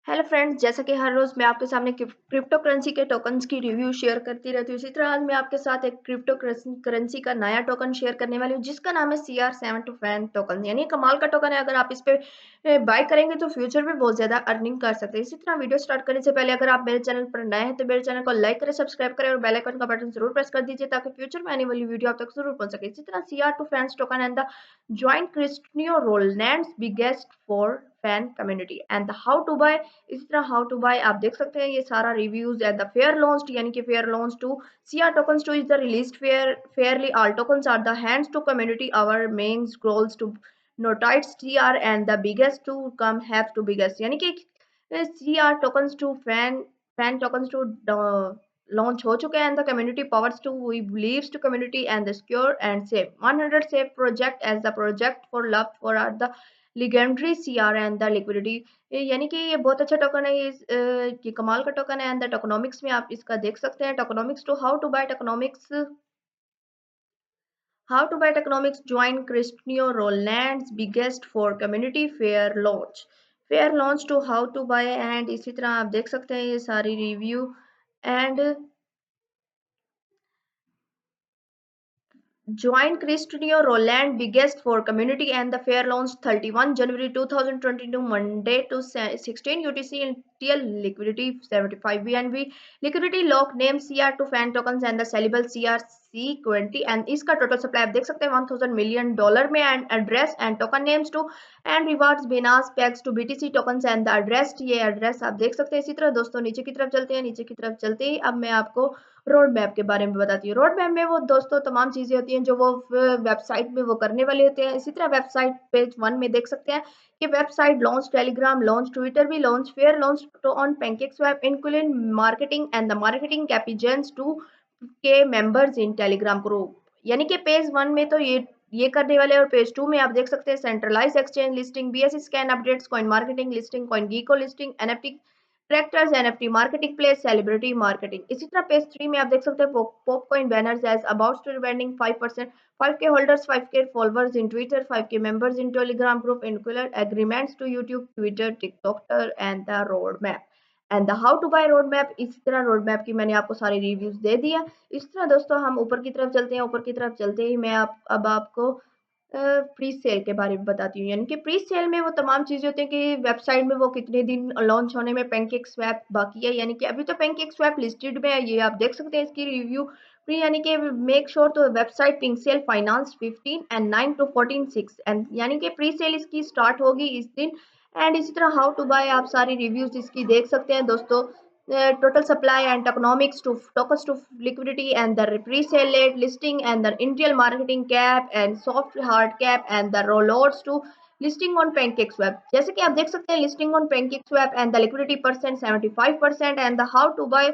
Hello friends, जैसा कि हर रोज मैं आपके सामने क्रिप्टो करेंसी के टोकन्स की रिव्यू शेयर करती रहती हूँ। इसी तरह आज मैं आपके साथ एक क्रिप्टो करेंसी का नया टोकन शेयर करने वाली हूँ, जिसका नाम है CR7 टू फैन टोकन। यानी कमाल का टोकन है। अगर आप इस पे बाय करेंगे तो फ्यूचर में बहुत ज्यादा अर्निंग कर सकते हैं। इसी तरह वीडियो स्टार्ट करने से पहले अगर आप मेरे चैनल पर नए हैं तो मेरे चैनल को लाइक करें, सब्सक्राइब करें और बेल आइकन का बटन जरूर प्रेस कर दीजिए, ताकि फ्यूचर में आने वाली वीडियो आप तक जरूर पहुंच सके। इसी तरह CR2 fans token and the joint Cristiano Ronaldo's biggest for fan community and the how to buy. इसी तरह हाउ टू बाय आप देख सकते हैं। ये सारा reviews at the fair launched, यानी कि fair launch to CR tokens 2 is the released fairly. All tokens are the hands to community. Our main goals to notice CR and the biggest to come have to biggest, यानी कि CR tokens to fan tokens to launch हो चुके हैं and the community powers to we believes to community and the secure and safe 100 safe project as the project for love for the legendary CR and the liquidity। यानी कि ये बहुत अच्छा token है। ये कमाल का टोकन है। एंड द टोकोनॉमिक्स में आप इसका देख सकते हैं। Tokenomics to how to buy tokenomics, how to buy tokenomics join Cristiano Ronaldo's biggest for community fair launch to how to buy. And इसी तरह आप देख सकते हैं ये सारी review and join Cristiano Roland biggest for community and the fair launched 31 January 2022 Monday to 16 UTC in TL liquidity 75 BNB liquidity lock name CR2 fan tokens and the sellable CRC20 and इसका total supply आप देख सकते हैं $1000 million में and address and token names to and rewards bonus packs to BTC tokens and the address. ये address आप देख सकते हैं। इसी तरह दोस्तों नीचे की तरफ चलते हैं। नीचे की तरफ चलते ही अब मैं आपको रोड मैप के बारे में बताती हूँ। रोड मैप में वो दोस्तों तमाम चीजें होती हैं जो वो वेबसाइट में वो करने वाले होते हैं। इसी तरह वेबसाइट पेज 1 में देख सकते हैं कि website launch, Telegram launch, Twitter भी launch, fair launch to on PancakeSwap including marketing and the marketing campaigns two K members in Telegram group. यानी कि पेज 1 में तो ये करने वाले और पेज 2 में आप देख सकते हैं centralize exchange listing, BSC scan updates, coin marketing listing, CoinGecko listing, NFT tractors, NFT marketing place, celebrity marketing. इसी तरह पेज 3 में आप देख सकते हैं popcoin banners as about to vending 5%, 5K holders, 5K followers in Twitter, 5K members in Telegram group, include agreements to YouTube, Twitter, TikTok and the road map and the how to buy road map. इसी तरह road map की मैंने आपको सारे reviews दे दिया। इस तरह दोस्तों हम ऊपर की तरफ चलते हैं। ऊपर की तरफ चलते ही मैं अब आपको प्री सेल के बारे में बताती हूँ। यानी कि प्री सेल में वो तमाम चीज़ें होती हैं कि वेबसाइट में वो कितने दिन लॉन्च होने में पैनकेक स्वैप बाकी है। यानी कि अभी तो पैनकेक स्वैप लिस्टेड में है, ये आप देख सकते हैं इसकी रिव्यू प्री। यानी कि मेक श्योर तो website pink cell finance 15 and 9 to 14 6 and यानी कि प्री सेल इसकी स्टार्ट होगी इस दिन। एंड इसी तरह हाउ टू बाय आप सारी रिव्यूज इसकी देख सकते हैं दोस्तों। Total supply and tokenomics to tokens to liquidity and the pre-sale late listing and the Intel marketing cap and soft hard cap and the rollouts to listing on Pancakeswap। जैसे कि आप देख सकते हैं listing on Pancakeswap and the liquidity percent 75% and the how to buy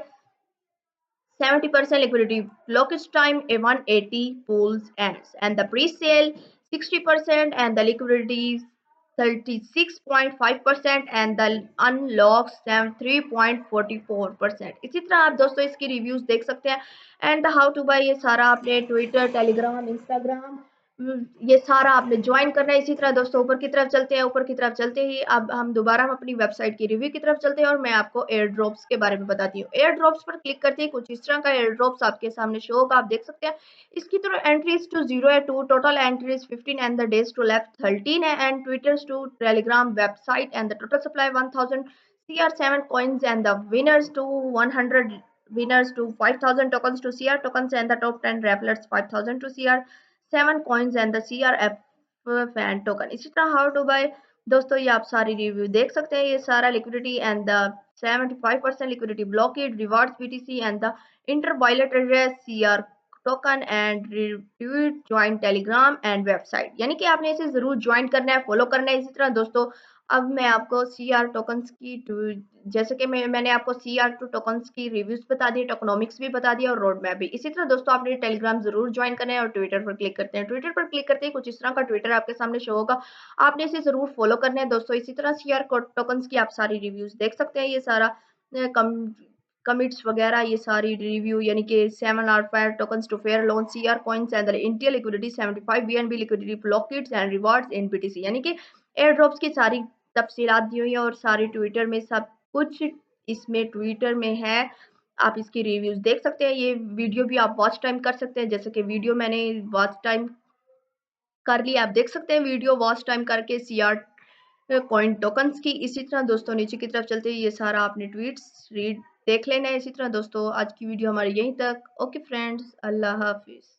70% liquidity blockage time a 180 pools ends and the pre-sale 60% and the liquidity 36.5% and the unlocks 3.44%। इसी तरह आप दोस्तों इसकी रिव्यूज देख सकते हैं। एंड हाउ टू बाय ये सारा आपने ट्विटर, टेलीग्राम, इंस्टाग्राम ये सारा आपने ज्वाइन करना है। इसी तरह दोस्तों ऊपर की तरफ चलते हैं। ऊपर की तरफ चलते ही अब हम दोबारा अपनी वेबसाइट की रिव्यू की तरफ चलते हैं और मैं आपको एयर ड्रॉप्स के बारे में बताती हूँ। एयर ड्रॉप्स पर क्लिक करते ही कुछ इस तरह का एयर ड्रॉप्स आपके सामने शो होगा, आप देख सकते हैं। इसकी तो एंट्रीज टू 0 है, 2 total entries 15 and the days to left 13 है and twitters to telegram website and the total supply 1000 CR7 coins and the winners to 100 winners to 5000 tokens to CR tokens and the top 10 rappers 5000 to CR7 coins and the CRF fan token। इसी तरह how to bye दोस्तों ये आप सारी review देख सकते हैं। ये सारा liquidity and the 75% liquidity blockade rewards BTC and the inter violet address CR token and retweet join telegram and website. यानी कि आपने इसे जरूर ज्वाइन करना है, फॉलो करना है। इसी तरह दोस्तों अब मैं आपको CR टोकन्स की जैसे कि मैंने आपको CR2 टोकन्स की रिव्यूज बता दी, टोकनॉमिक्स भी बता दिया और रोड मैप भी। इसी तरह दोस्तों आपने टेलीग्राम जरूर ज्वाइन करना है और ट्विटर पर क्लिक करते हैं। ट्विटर पर क्लिक करते ही कुछ इस तरह का ट्विटर आपके सामने शो होगा, आपने इसे जरूर फॉलो करना है दोस्तों। इसी तरह CR टोकन्स की आप सारी रिव्यूज देख सकते हैं। ये सारा कमिट्स वगैरह ये सारी रिव्यू यानी कि 7 R fire tokens to fair launch CR coins and India liquidity 75 BNB liquidity ब्लॉकेट्स एंड रिवार्ड्स इन BTC। यानी कि एयर ड्रॉप्स की सारी तफसीलात दी हुई है और सारी ट्विटर में सब कुछ इसमें ट्विटर में है, आप इसकी रिव्यूज़ देख सकते हैं। ये वीडियो भी आप वॉच टाइम कर सकते हैं, जैसे कि वीडियो मैंने वॉच टाइम कर लिया, आप देख सकते हैं वीडियो वॉच टाइम करके सीआर कॉइन टोकन्स की। इसी तरह दोस्तों नीचे की तरफ चलते हैं, ये सारा आपने ट्वीट्स रीड देख लेना है। इसी तरह दोस्तों आज की वीडियो हमारी यहीं तक। ओके फ्रेंड्स, अल्लाह हाफिज़।